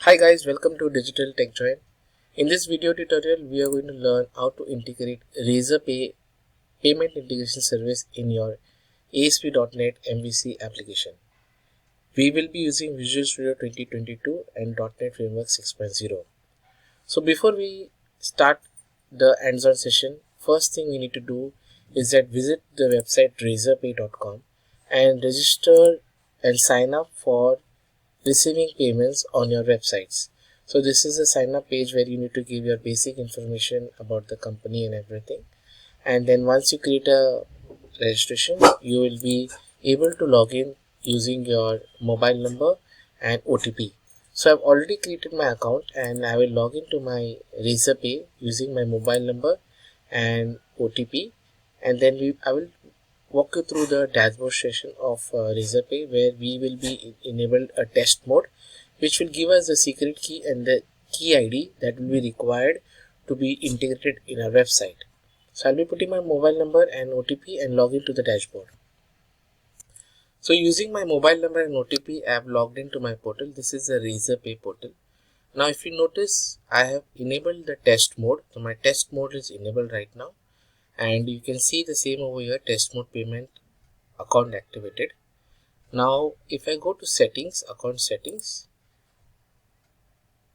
Hi guys, welcome to Digital TechJoint. In this video tutorial, we are going to learn how to integrate Razorpay Payment Integration Service in your ASP.NET MVC application. We will be using Visual Studio 2022 and .NET Framework 6.0. So before we start the hands-on session, first thing we need to do is that visit the website razorpay.com and register and sign up for receiving payments on your websites. So this is a sign up page where you need to give your basic information about the company and everything, and then once you create a registration, you will be able to log in using your mobile number and OTP. So I've already created my account and I will log into my Razorpay using my mobile number and OTP, and then I will walk you through the dashboard session of Razorpay, where we will be enabled a test mode which will give us the secret key and the key ID that will be required to be integrated in our website. So I'll be putting my mobile number and OTP and log into the dashboard. So using my mobile number and OTP, I have logged into my portal. This is the Razorpay portal. Now if you notice, I have enabled the test mode. So my test mode is enabled right now, and you can see the same over here, test mode payment account activated. Now if I go to settings, account settings,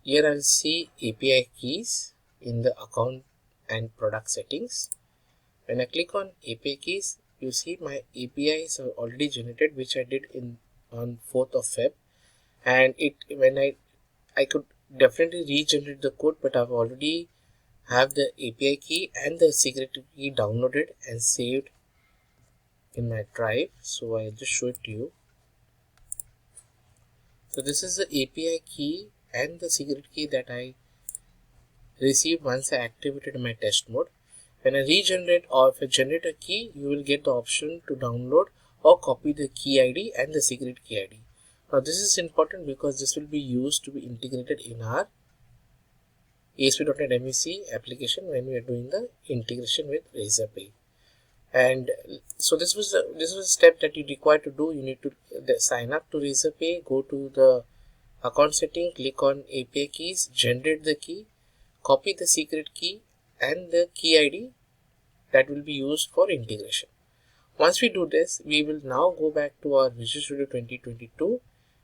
here I'll see API keys in the account and product settings. When I click on API keys, you see my APIs are already generated, which I did on 4th of Feb, and I could definitely regenerate the code, but I've already have the API key and the secret key downloaded and saved in my drive. So I'll just show it to you. So this is the API key and the secret key that I received once I activated my test mode. When I regenerate, or if I generate a key, you will get the option to download or copy the key ID and the secret key ID. Now this is important because this will be used to be integrated in our ASP.NET MVC application when we are doing the integration with Razorpay. And so this was a step that you require to do. You need to sign up to Razorpay, go to the account setting, click on API keys, generate the key, copy the secret key and the key ID that will be used for integration. Once we do this, we will now go back to our Visual Studio 2022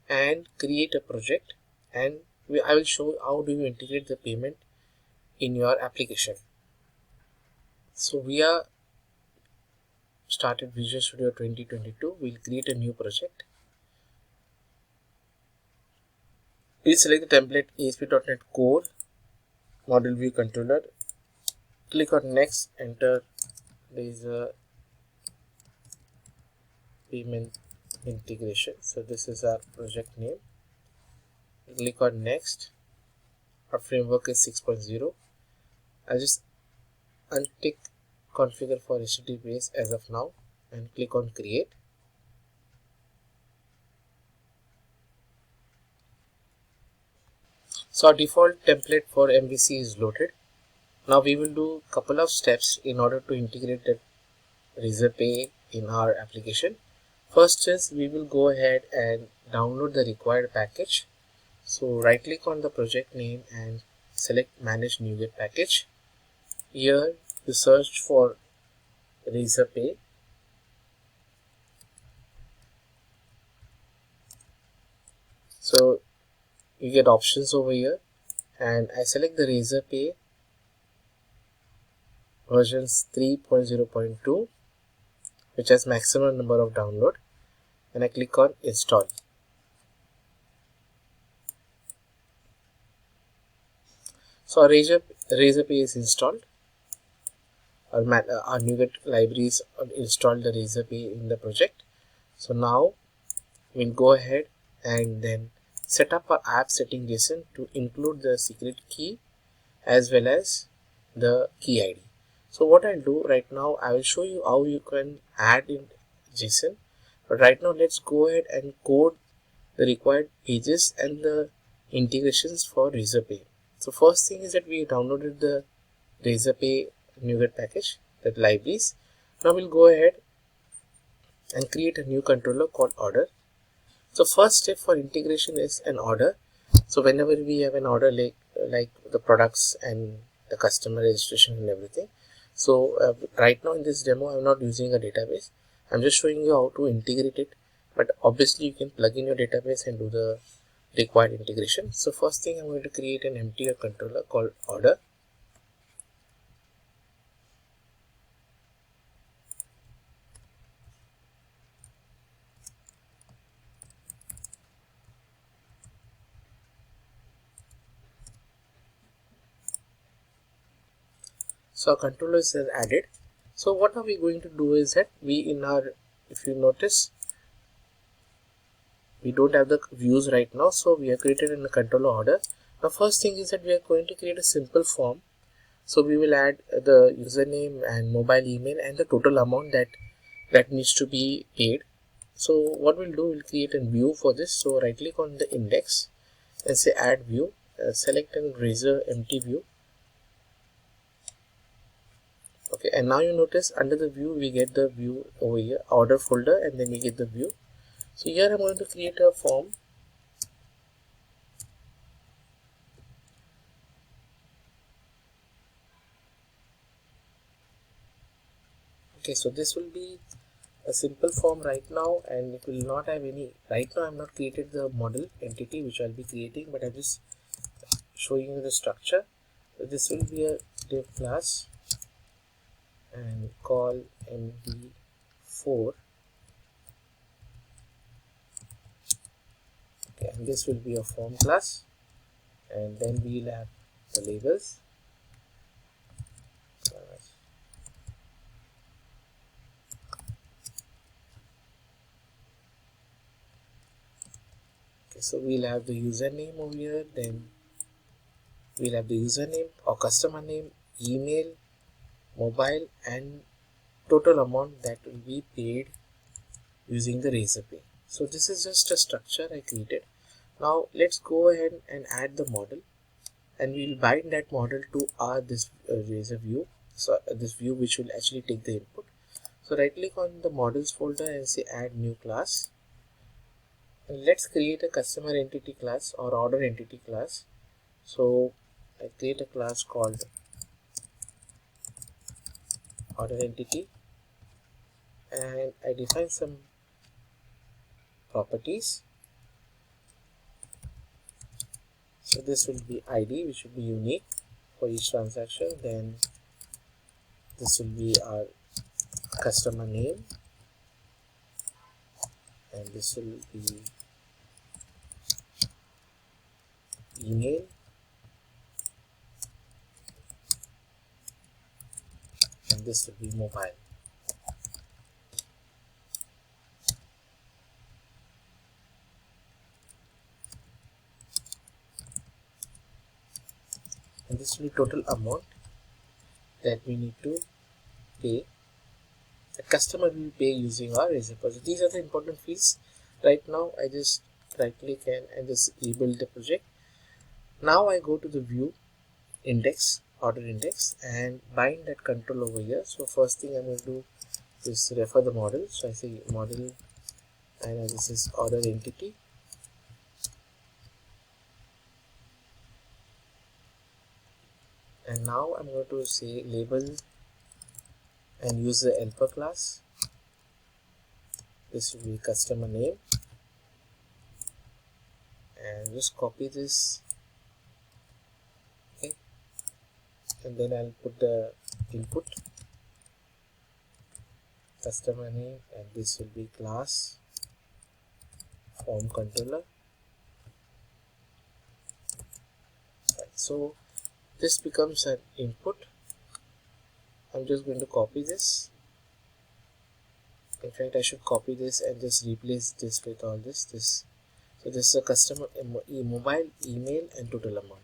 and create a project, and I will show how do you integrate the payment in your application. So we are started Visual Studio 2022. We'll create a new project. Please select the template ASP.NET Core Model View Controller. Click on Next. Enter Razor Payment Integration. So this is our project name. Click on Next. Our framework is 6.0. I'll just untick Configure for HTTPS as of now and click on Create. So our default template for MVC is loaded. Now we will do a couple of steps in order to integrate the Razorpay in our application. First is we will go ahead and download the required package. So right click on the project name and select Manage NuGet Package. Here you search for Razorpay. So you get options over here, and I select the Razorpay versions 3.0.2, which has maximum number of download, and I click on Install. So our Razorpay is installed. Our NuGet libraries installed the Razorpay in the project. So now we'll go ahead and then set up our app setting JSON to include the secret key as well as the key ID. So what I'll do right now, I will show you how you can add in JSON. But right now let's go ahead and code the required pages and the integrations for Razorpay. So first thing is that we downloaded the Razorpay NuGet package, the libraries. Now we'll go ahead and create a new controller called order. So first step for integration is an order. So whenever we have an order like the products and the customer registration and everything. So right now in this demo I'm not using a database. I'm just showing you how to integrate it, but obviously you can plug in your database and do the required integration. So first thing, I'm going to create an empty controller called order. So our controller is added. So what are we going to do is that if you notice, we don't have the views right now, so we have created in a controller order. Now first thing is that we are going to create a simple form. So we will add the username and mobile email and the total amount that needs to be paid. So what we'll do, we'll create a view for this. So right click on the index and say add view, select and razor empty view. Okay, and now you notice under the view we get the view over here, order folder, and then we get the view. So here I'm going to create a form. Okay, so this will be a simple form right now, and it will not have any, right now I'm not created the model entity which I'll be creating, but I'm just showing you the structure. So this will be a div class and call mv4. Okay, and this will be a form class, and then we'll have the labels. Okay, so we'll have the username over here, then we'll have the username or customer name, email, mobile, and total amount that will be paid using the Razorpay. So this is just a structure I created. Now let's go ahead and add the model, and we'll bind that model to our this Razor view. So this view which will actually take the input. So right click on the models folder and say add new class. And let's create a customer entity class or order entity class. So I create a class called order entity, and I define some properties. So this will be ID, which will be unique for each transaction. Then this will be our customer name, and this will be email, and this will be mobile. And this will be total amount that we need to pay. The customer will pay using our Razorpay. So these are the important fields. Right now I just right click and just rebuild the project. Now I go to the view index, order index, and bind that control over here. So first thing I'm going to do is refer the model. So I say model, and this is order entity. And now I'm going to say label and use the helper class. This will be customer name, and just copy this. Okay, and then I'll put the input customer name, and this will be class form controller. Right, so this becomes an input. I'm just going to copy this. In fact, I should copy this and just replace this with all this. So this is a customer mobile, email, and total amount.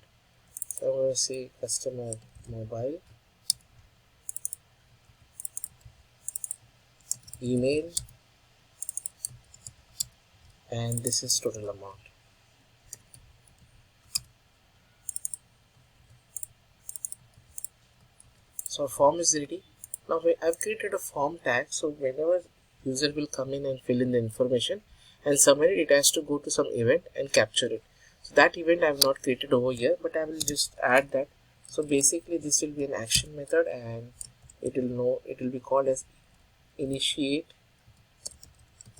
So I'm going to say customer mobile, email, and this is total amount. So our form is ready. Now I've created a form tag, so whenever user will come in and fill in the information and submit it, it has to go to some event and capture it. So that event I have not created over here, but I will just add that. So basically this will be an action method, and it will be called as initiate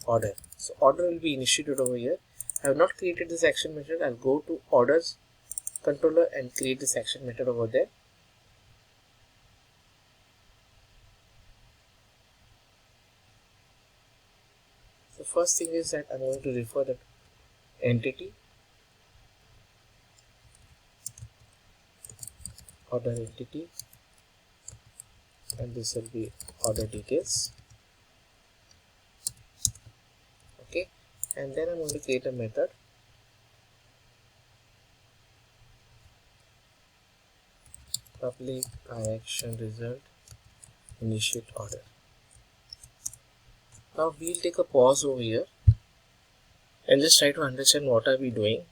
order. So order will be initiated over here. I have not created this action method. I'll go to orders controller and create this action method over there. So first thing is that I'm going to refer the entity, order entity, and this will be order details. Okay, and then I'm going to create a method public action result initiate order. Now we'll take a pause over here and just try to understand what are we doing.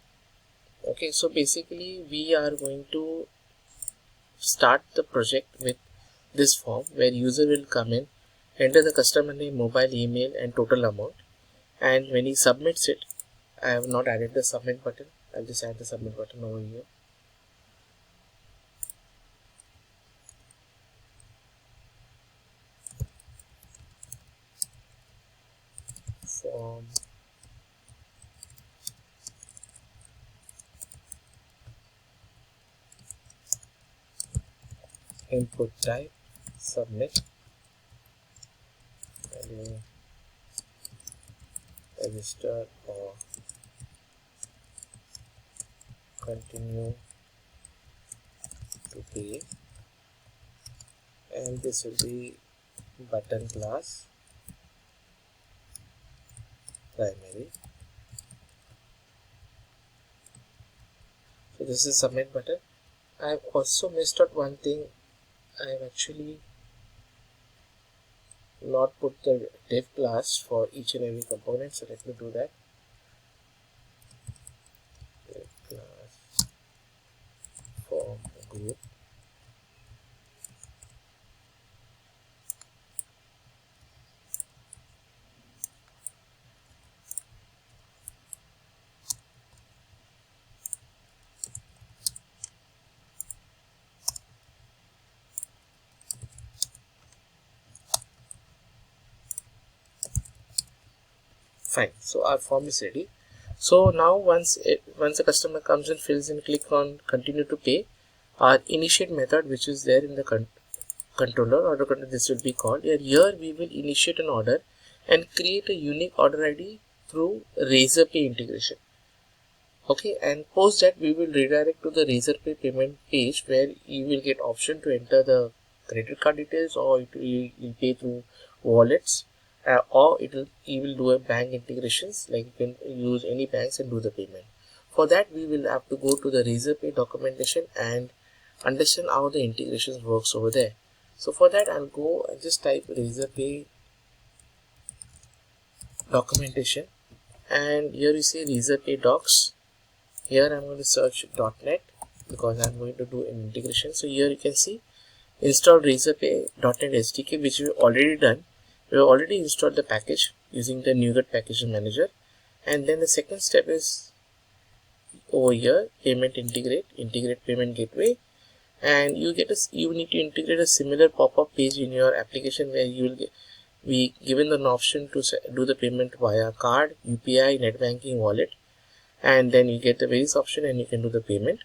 Okay, so basically we are going to start the project with this form where user will come in, enter the customer name, mobile, email, and total amount, and when he submits it, I have not added the submit button. I'll just add the submit button over here. Form input type submit, value register or continue to pay, and this will be button class primary. So this is submit button. I have also missed out one thing. I have actually not put the div class for each and every component, so let me do that. Div class form group, fine. So our form is ready. So now once the customer comes and fills in, click on continue to pay, our initiate method, which is there in the controller, order controller, this will be called. Here we will initiate an order and create a unique order ID through Razorpay integration. Okay, and post that we will redirect to the Razorpay payment page where you will get option to enter the credit card details, or you will pay through wallets, or you will do a bank integrations, like you can use any banks and do the payment. For that we will have to go to the Razorpay documentation and understand how the integrations works over there. So for that I'll go and just type Razorpay documentation, and here you see Razorpay docs. Here I'm going to search .Net because I'm going to do an integration. So here you can see install Razorpay .Net SDK, which we've already done. We have already installed the package using the NuGet package manager. And then the second step is over here, payment integrate payment gateway, and you need to integrate a similar pop-up page in your application where you will be given an option to do the payment via card, UPI, net banking, wallet, and then you get the various option and you can do the payment.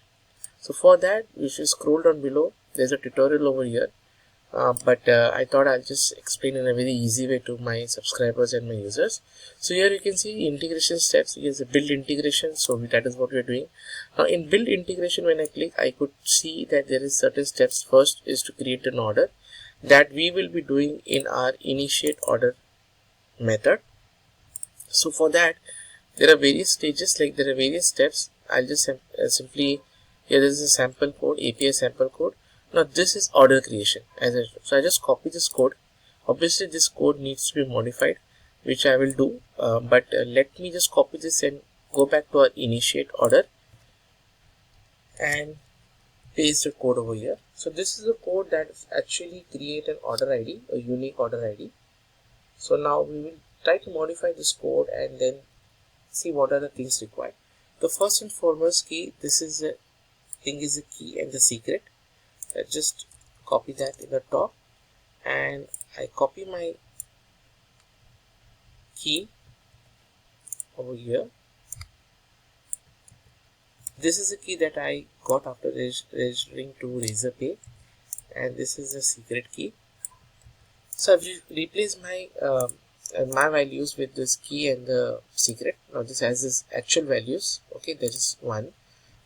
So for that, if you scroll down below, there's a tutorial over here, but I thought I'll just explain in a very easy way to my subscribers and my users. So here you can see integration steps. Here's a build integration, so that is what we're doing. Now in build integration, when I click, I could see that there is certain steps. First is to create an order that we will be doing in our initiate order method. So for that, there are various stages, like there are various steps. I'll just simply, here is a sample code, API sample code. Now this is order creation. So I just copy this code. Obviously this code needs to be modified, which I will do, but let me just copy this and go back to our initiate order and paste the code over here. So this is the code that actually create an order ID, a unique order ID. So now we will try to modify this code and then see what are the things required. The first and foremost key, this is a thing is the key and the secret. Let's just copy that in the top, and I copy my key over here. This is the key that I got after registering to Razorpay, and this is the secret key. So I've replaced my my values with this key and the secret. Now this has this actual values. Okay, there is one.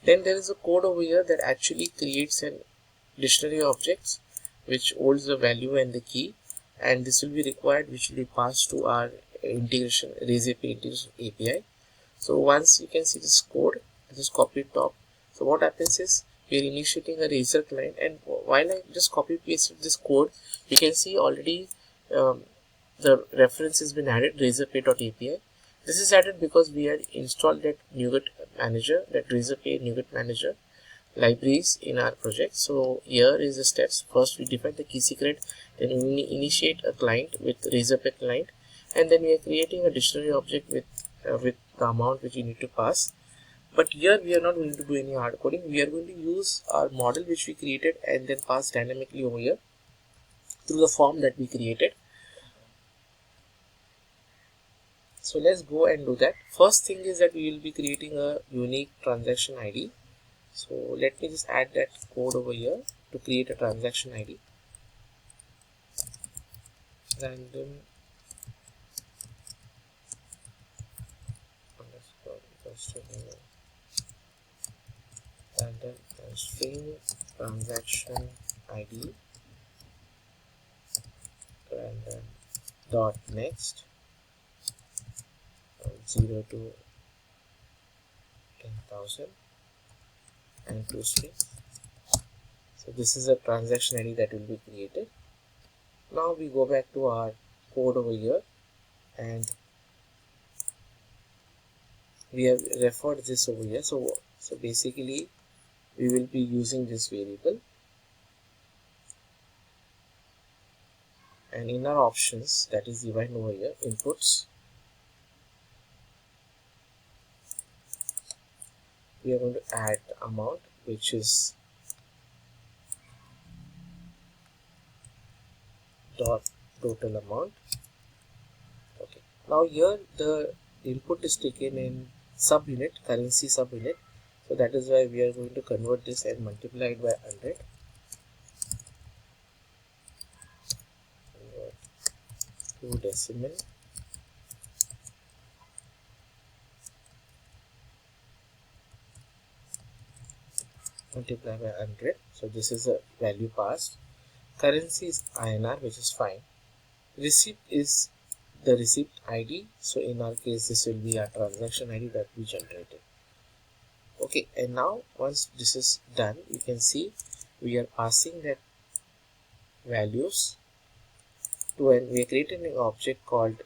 Then there is a code over here that actually creates an dictionary objects which holds the value and the key, and this will be required, which will be passed to our integration Razorpay integration API. So once you can see this code, just copy it top. So what happens is we are initiating a Razor client, and while I just copy pasted this code, you can see already the reference has been added, razorpay.api. This is added because we had installed that NuGet manager, that Razorpay NuGet manager libraries in our project. So here is the steps. First we define the key secret, then we initiate a client with Razorpay client, and then we are creating a dictionary object with the amount which you need to pass. But here we are not going to do any hard coding. We are going to use our model which we created and then pass dynamically over here through the form that we created. So let's go and do that. First thing is that we will be creating a unique transaction ID. So let me just add that code over here to create a transaction ID. Random random string transaction ID random dot next 0 to 10,000 and 2 strings. So this is a transaction ID that will be created. Now we go back to our code over here, and we have referred this over here. So basically we will be using this variable, and in our options, that is given over here, inputs, we are going to add the amount, which is dot total amount. Okay, now here the input is taken in subunit, currency subunit. So that is why we are going to convert this and multiply it by 100. To decimal. Multiply by 100. So this is a value passed. Currency is INR, which is fine. Receipt is the receipt ID. So in our case, this will be our transaction ID that we generated. Okay, and now once this is done, you can see we are passing that values to, and we are creating an object called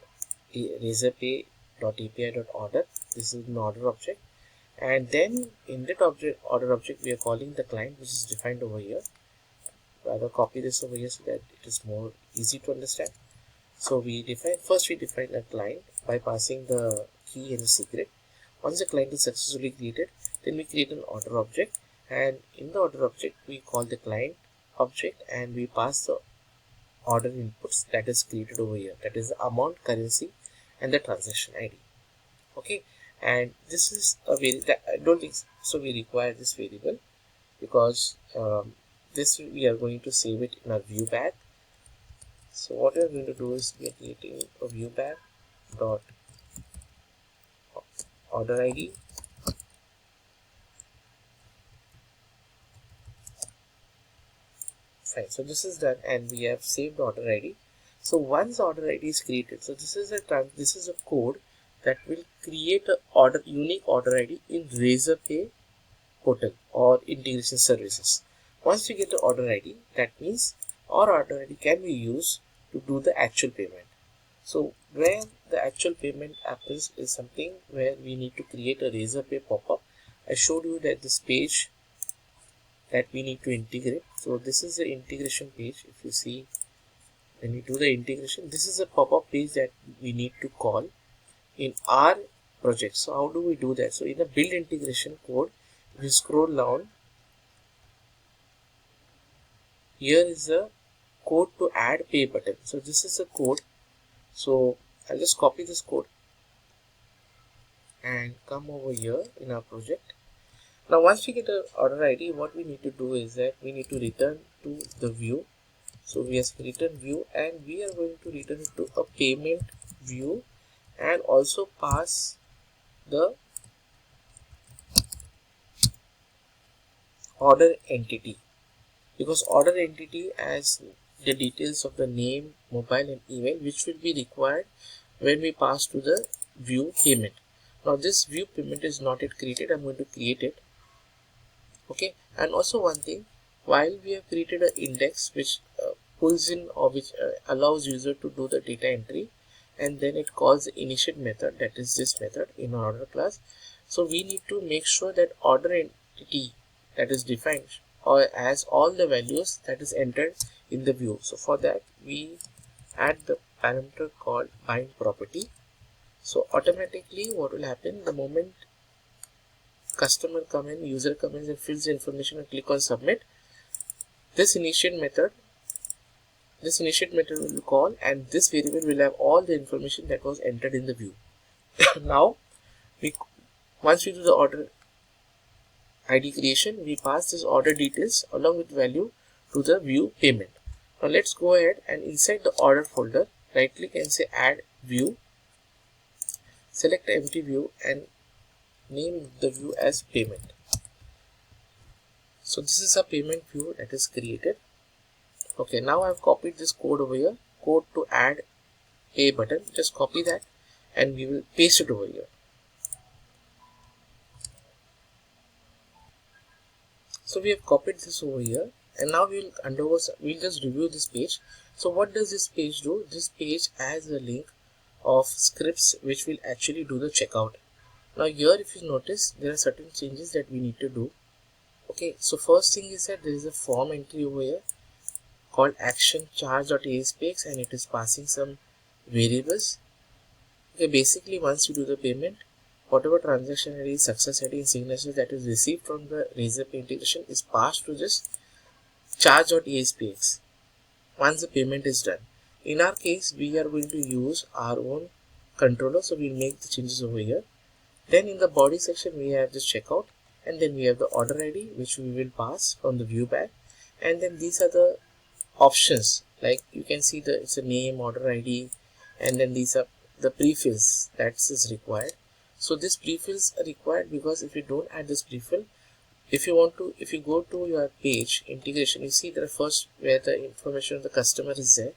razorpay.api.order. This is an order object, and then in that order object we are calling the client, which is defined over here. Rather copy this over here so that it is more easy to understand. So we define a client by passing the key and the secret. Once the client is successfully created, then we create an order object, and in the order object we call the client object, and we pass the order inputs that is created over here, that is the amount, currency, and the transaction ID. Okay, and this is a variable that I don't think so we require this variable, because this we are going to save it in our view bag. So what we are going to do is we are creating a view bag dot order ID fine. So this is done, and we have saved order ID. So once order ID is created, so this is a code that will create a unique order ID in Razorpay portal or integration services. Once we get the order ID, that means our order ID can be used to do the actual payment. So where the actual payment happens is something where we need to create a Razorpay pop-up. I showed you that this page that we need to integrate. So this is the integration page. If you see, when we do the integration, this is a pop-up page that we need to call in our project. So how do we do that? So in the build integration code, if you scroll down, here is a code to add pay button. So this is the code. So I'll just copy this code and come over here in our project. Now once we get an order ID, what we need to do is that we need to return to the view. So we have return view, and we are going to return it to a payment view and also pass the order entity, because order entity has the details of the name, mobile and email, which will be required when we pass to the view payment. Now this view payment is not yet created. I'm going to create it. Okay, and also one thing, while we have created an index which pulls in or which allows user to do the data entry, and then it calls the initiate method, that is this method in our order class. So we need to make sure that order entity that is defined or has all the values that is entered in the view. So for that we add the parameter called bind property. So automatically what will happen, the moment customer come in, user comes in and fills the information and click on submit, this initiate method will call, and this variable will have all the information that was entered in the view. Now once we do the order ID creation, we pass this order details along with value to the view payment. Now let's go ahead and inside the order folder, right click and say add view, select empty view and name the view as payment. So this is a payment view that is created. Okay, now I've copied this code over here, code to add pay button. Just copy that and we will paste it over here. So we have copied this over here, and now we'll just review this page. So what does this page do? This page has a link of scripts which will actually do the checkout. Now here if you notice, there are certain changes that we need to do. Okay, so first thing is that there is a form entry over here called action charge.aspx, and it is passing some variables. Okay, basically once you do the payment, whatever transaction ID, success ID and signature that is received from the Razorpay integration is passed to this charge.aspx once the payment is done. In our case, we are going to use our own controller, so we'll make the changes over here. Then in the body section, we have this checkout, and then we have the order ID which we will pass from the view bag, and then these are the options, like you can see it's a name, order ID, and then these are the prefills that is required. So this prefills are required because if you don't add this prefill, if you go to your page integration, you see there first where the information of the customer is there,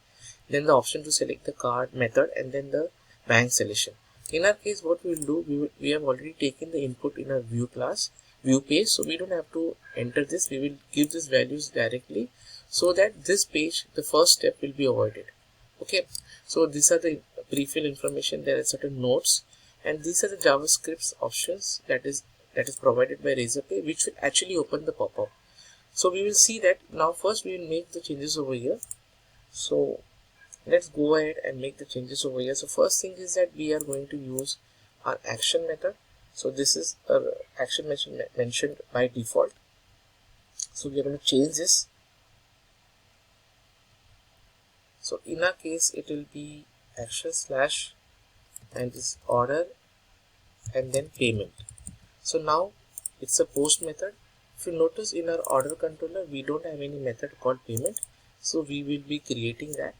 then the option to select the card method, and then the bank selection. In our case, what we will do, we have already taken the input in our view class, view page, so we don't have to enter this. We will give these values directly, so that this page, the first step will be avoided. Okay, so these are the prefill information. There are certain notes, and these are the JavaScript options that is provided by Razorpay, which will actually open the pop-up. So we will see that now. First we will make the changes over here. So let's go ahead and make the changes over here. So first thing is that we are going to use our action method. So this is our action mentioned by default. So we are going to change this. So in our case, it will be action slash and this order and then payment. So now it's a post method. If you notice in our order controller, we don't have any method called payment. So we will be creating that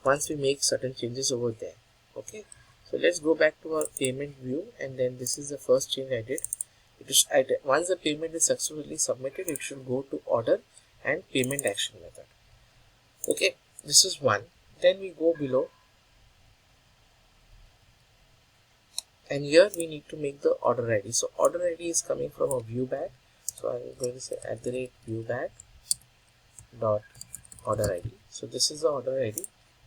once we make certain changes over there. Okay, so let's go back to our payment view, and then this is the first change I did. Once the payment is successfully submitted, it should go to order and payment action method. Okay, this is one. Then we go below, and here we need to make the order ID. So order ID is coming from a view bag. So I'm going to say @viewbag dot order ID. So this is the order ID.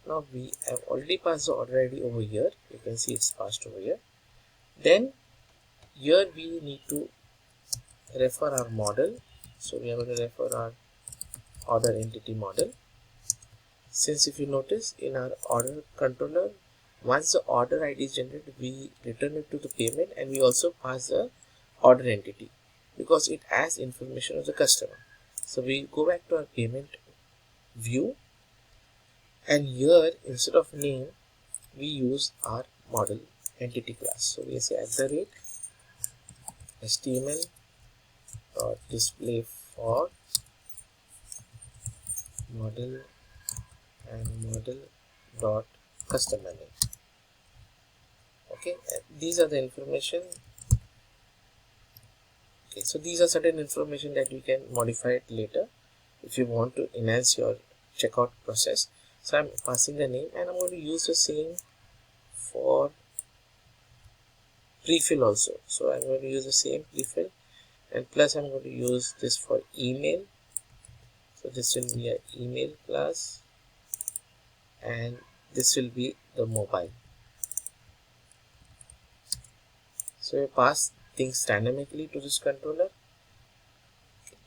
Now we have already passed the order ID over here. You can see it's passed over here. Then here we need to refer our model. So we are going to refer our order entity model. Since if you notice in our order controller, Once the order ID is generated, we return it to the payment, and we also pass the order entity because it has information of the customer. So we go back to our payment view, and here instead of name we use our model entity class. So we say @HTML display for model and model dot customer name. Okay, and these are the information. Okay, so these are certain information that you can modify it later if you want to enhance your checkout process. So I'm passing the name, and I'm going to use the same for prefill also. So I'm going to use the same prefill, and plus I'm going to use this for email. So this will be an email class, and this will be the mobile. So we pass things dynamically to this controller.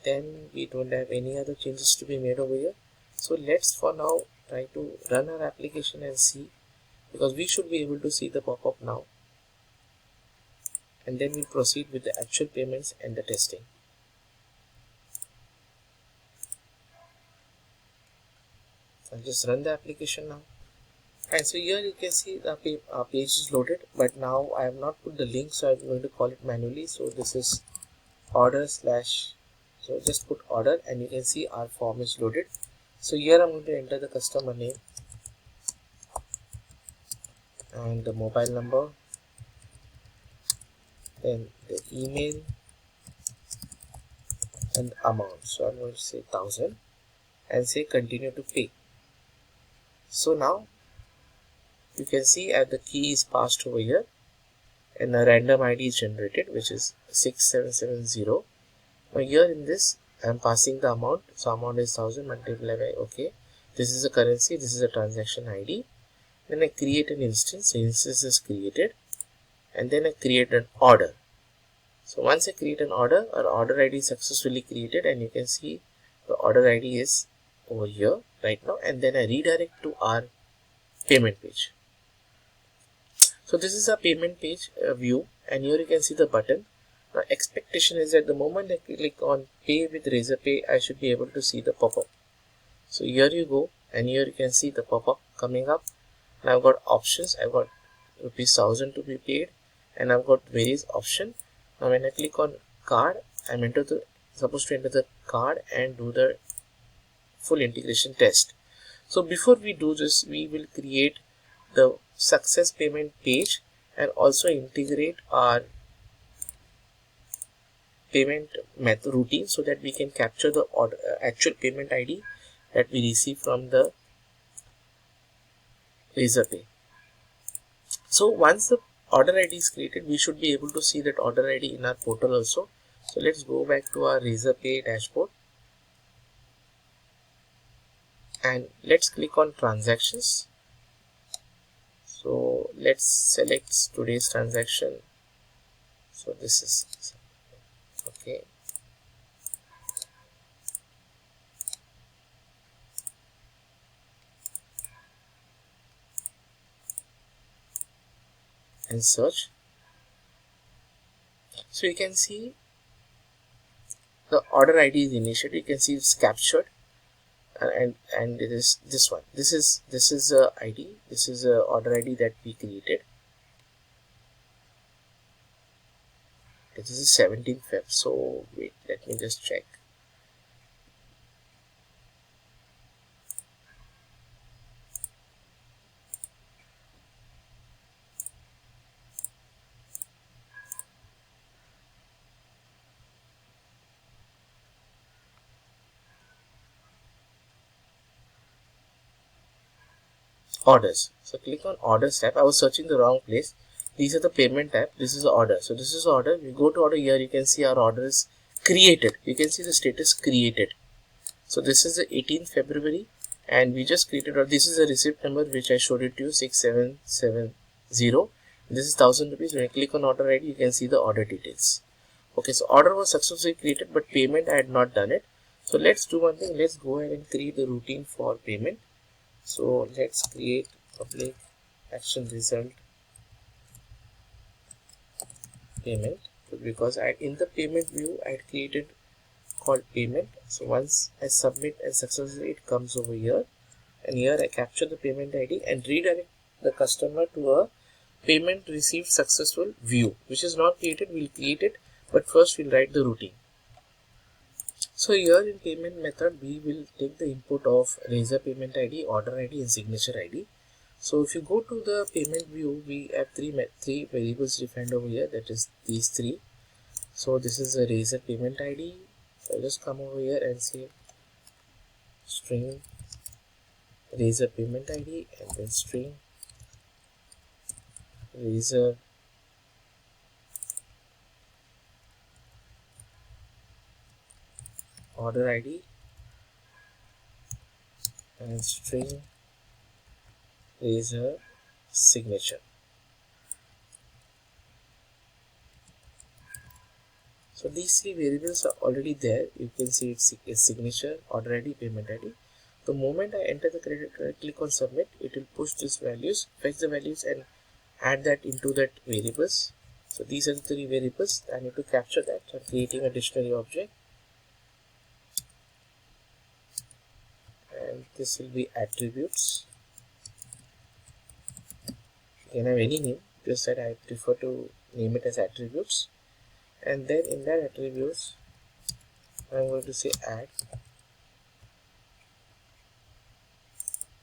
Then we don't have any other changes to be made over here. So let's for now try to run our application and see, because we should be able to see the pop-up now, and then we'll proceed with the actual payments and the testing. So I'll just run the application now. And so here you can see the page is loaded, but now I have not put the link, so I'm going to call it manually. So this is order slash, so just put order, and you can see our form is loaded. So here I'm going to enter the customer name and the mobile number, then the email and the amount. So I'm going to say 1000 and say continue to pay. So now you can see the key is passed over here, and a random ID is generated, which is 6770. Now here in this I am passing the amount. So amount is 1000 multiplied by, okay, this is a currency, this is a transaction ID. Then I create an instance. So instance is created, and then I create an order. So once I create an order, our order ID is successfully created, and you can see the order ID is over here right now, and then I redirect to our payment page. So this is a payment page view, and here you can see the button. Now expectation is that the moment I click on pay with Razorpay, I should be able to see the pop-up. So here you go, and here you can see the pop-up coming up. And I've got options. I've got ₹1000 to be paid, and I've got various options. Now when I click on card, I'm supposed to enter the card and do the full integration test. So before we do this, we will create the success payment page and also integrate our payment method routine, so that we can capture the actual payment ID that we receive from the Razorpay. So once the order ID is created, we should be able to see that order ID in our portal also. So let's go back to our Razorpay dashboard, and let's click on transactions. So let's select today's transaction. So this is okay. And search. So you can see the order ID is initiated. You can see it's captured, and it is this one. This is a ID. This is a order ID that we created. This is 17th Feb. So wait, let me just check. Orders. So click on orders tab. I was searching the wrong place. These are the payment tab. This is the order. So this is order. We go to order. Here you can see our order is created. You can see the status created. So this is the 18th February, and we just created. Or this is the receipt number which I showed it to you, 6770. This is 1000 rupees. When I click on order ID, you can see the order details. Okay, so order was successfully created, but payment I had not done it. So let's do one thing. Let's go ahead and create the routine for payment. So let's create public action result payment, because in the payment view I had created called payment. So once I submit and successfully, it comes over here, and here I capture the payment ID and redirect the customer to a payment received successful view, which is not created. We'll create it, but first we'll write the routine. So here in payment method, we will take the input of Razor payment ID, order ID, and signature ID. So if you go to the payment view, we have three variables defined over here, that is these three. So this is a Razor payment ID. So I'll just come over here and say string Razor payment ID, and then string Razor order ID, and string Razor signature. So these three variables are already there. You can see it's signature, order ID, payment ID. The moment I enter the credit card, click on submit, it will push these values, fetch the values, and add that into that variables. So these are the three variables. I need to capture that. So I'm creating a dictionary object, and this will be attributes. You can have any name, just that I prefer to name it as attributes. And then in that attributes, I'm going to say add.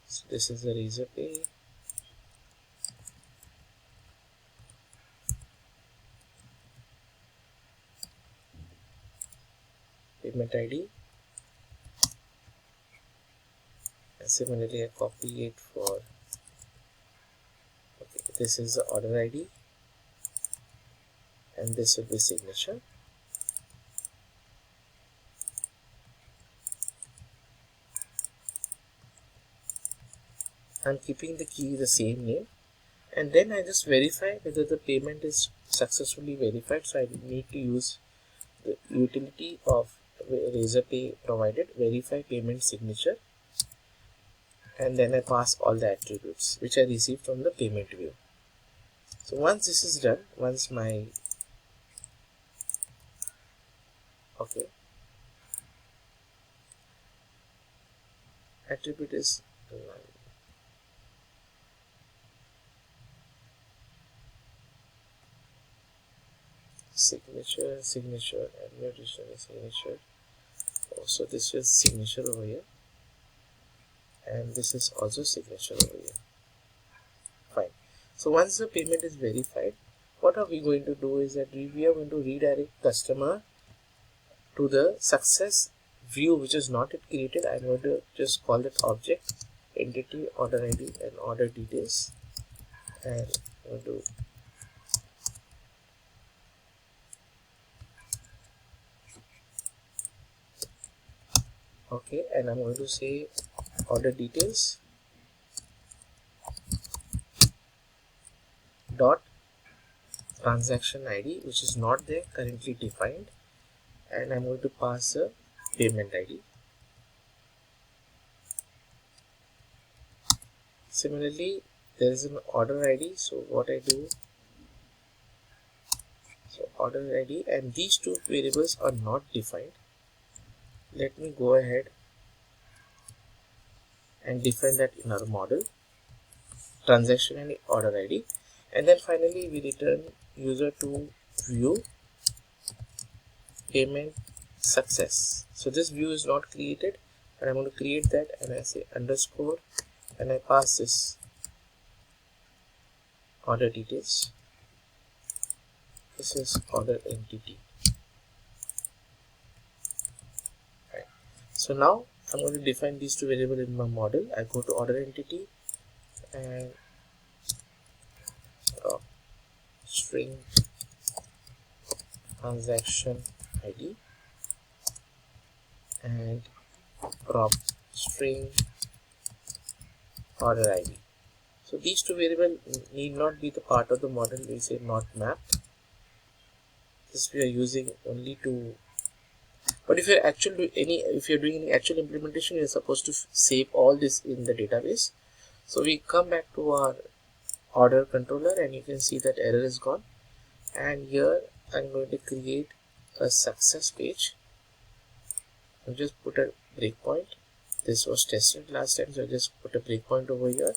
So this is the Razorpay payment ID, and similarly I copy it for, okay, this is the order ID, and this will be signature. I'm keeping the key the same name, and then I just verify whether the payment is successfully verified. So I need to use the utility of Razorpay provided, verify payment signature, and then I pass all the attributes which I received from the payment view. So once this is done, once my attribute is signature, and additional signature. So this is signature over here, and this is also signature over here. Fine. So once the payment is verified, what are we going to do is that we are going to redirect customer to the success view, which is not yet created. I'm going to just call that object entity order ID and order details, and I'm going to and I'm going to say order details dot transaction ID, which is not there, currently defined, and I'm going to pass a payment ID. Similarly, there is an order ID. So what I do, so order ID, and these two variables are not defined. Let me go ahead and define that in our model, transaction and order ID, and then finally we return user to view payment success. So this view is not created, and I'm going to create that, and I say underscore, and I pass this order details. This is order entity. Right. So now I'm going to define these two variables in my model. I go to order entity and string transaction ID and prop string order ID. So these two variables need not be the part of the model. We say not mapped. This we are using only to. But if you're doing any actual implementation, you're supposed to save all this in the database. So we come back to our order controller, and you can see that error is gone. And here I'm going to create a success page. I'll just put a breakpoint. This was tested last time, so I just put a breakpoint over here,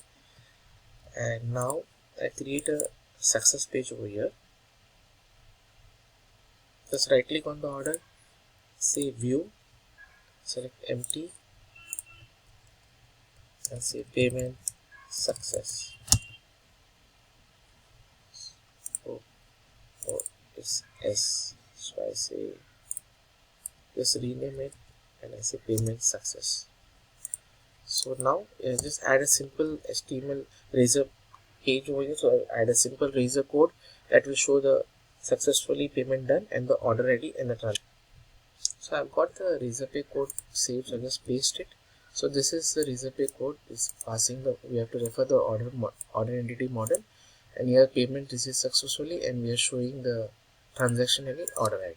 and now I create a success page over here. Just right click on the order, say view, select empty, and say payment success. Oh, it's S, so I say just rename it and I say payment success. So now just add a simple HTML Razor page over here. So I add a simple Razor code that will show the successfully payment done and the order ID and the transaction. So I've got the Razorpay code saved, so I just paste it. So this is the Razorpay code. Is passing the, we have to refer the order entity model, and here payment received successfully, and we are showing the transaction ID, order ID.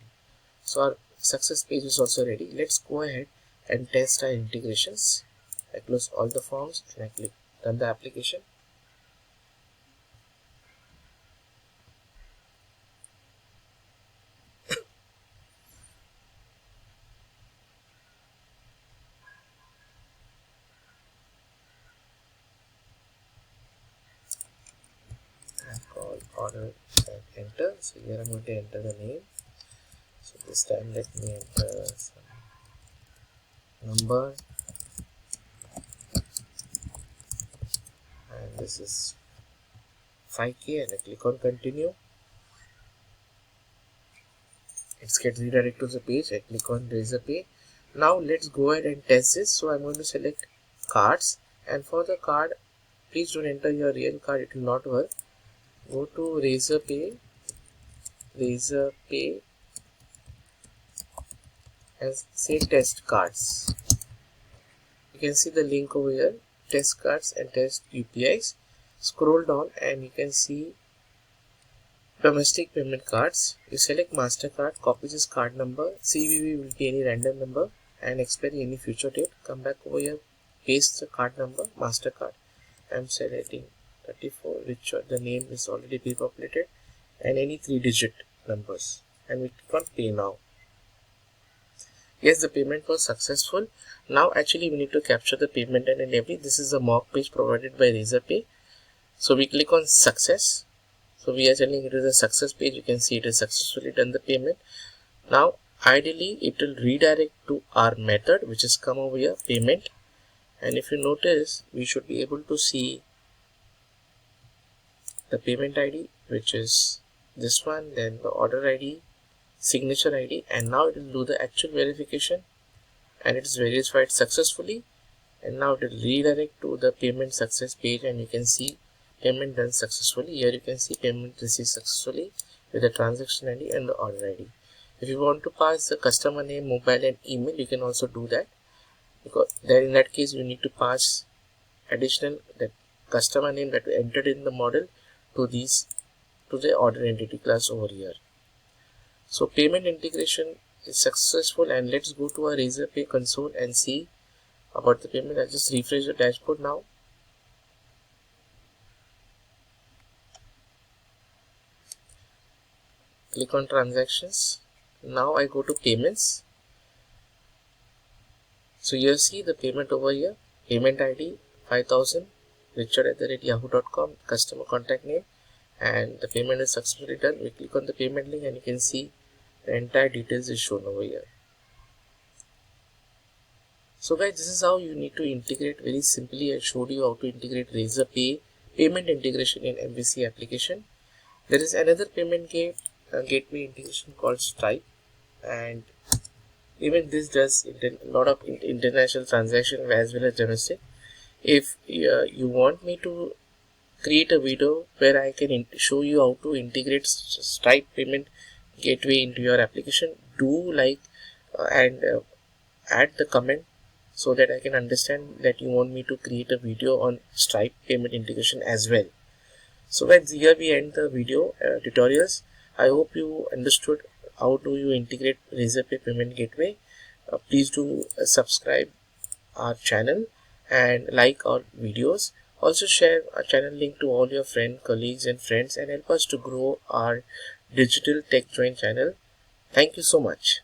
So our success page is also ready. Let's go ahead and test our integrations. I close all the forms and I click run the application. Call order and enter. So here I'm going to enter the name. So this time let me enter some number, and this is 5K, and I click on continue. It's get redirected to the page. I click on Razorpay. Now let's go ahead and test this. So I'm going to select cards, and for the card, please don't enter your real card, it will not work. Go to Razorpay, and say test cards. You can see the link over here, test cards and test UPIs. Scroll down and you can see domestic payment cards. You select MasterCard, copy this card number, CVV will be any random number, and expiry any future date. Come back over here, paste the card number, MasterCard. I'm selecting 34, which the name is already pre-populated, and any 3-digit numbers, and we click on pay now. Yes, the payment was successful. Now actually we need to capture the payment and every. This is a mock page provided by Razorpay. So we click on success. So we are telling it is a success page. You can see it is successfully done the payment. Now ideally it will redirect to our method, which is come over here, payment. And if you notice, we should be able to see the payment ID, which is this one, then the order ID, signature ID, and now it will do the actual verification, and it is verified successfully, and now it will redirect to the payment success page, and you can see payment done successfully. Here you can see payment received successfully with the transaction ID and the order ID. If you want to pass the customer name, mobile and email, you can also do that, because then in that case you need to pass additional that customer name that we entered in the model to the order entity class over here. So payment integration is successful, and let's go to our Razorpay console and see about the payment. I'll just refresh the dashboard now. Click on transactions. Now I go to payments. So here see the payment over here. Payment ID 5000, richard@yahoo.com, customer contact name, and the payment is successfully done. We click on the payment link and you can see the entire details is shown over here. So guys, this is how you need to integrate. Very simply I showed you how to integrate Razorpay payment integration in MVC application. There is another payment gateway integration called Stripe, and even this does a lot of international transactions as well as domestic. If you want me to create a video where I can show you how to integrate Stripe payment gateway into your application, do like and add the comment so that I can understand that you want me to create a video on Stripe payment integration as well. So guys, here we end the video tutorials. I hope you understood how do you integrate Razorpay payment gateway. Please do subscribe our channel and like our videos Also share our channel link to all your colleagues and friends, and help us to grow our Digital TechJoint channel. Thank you so much.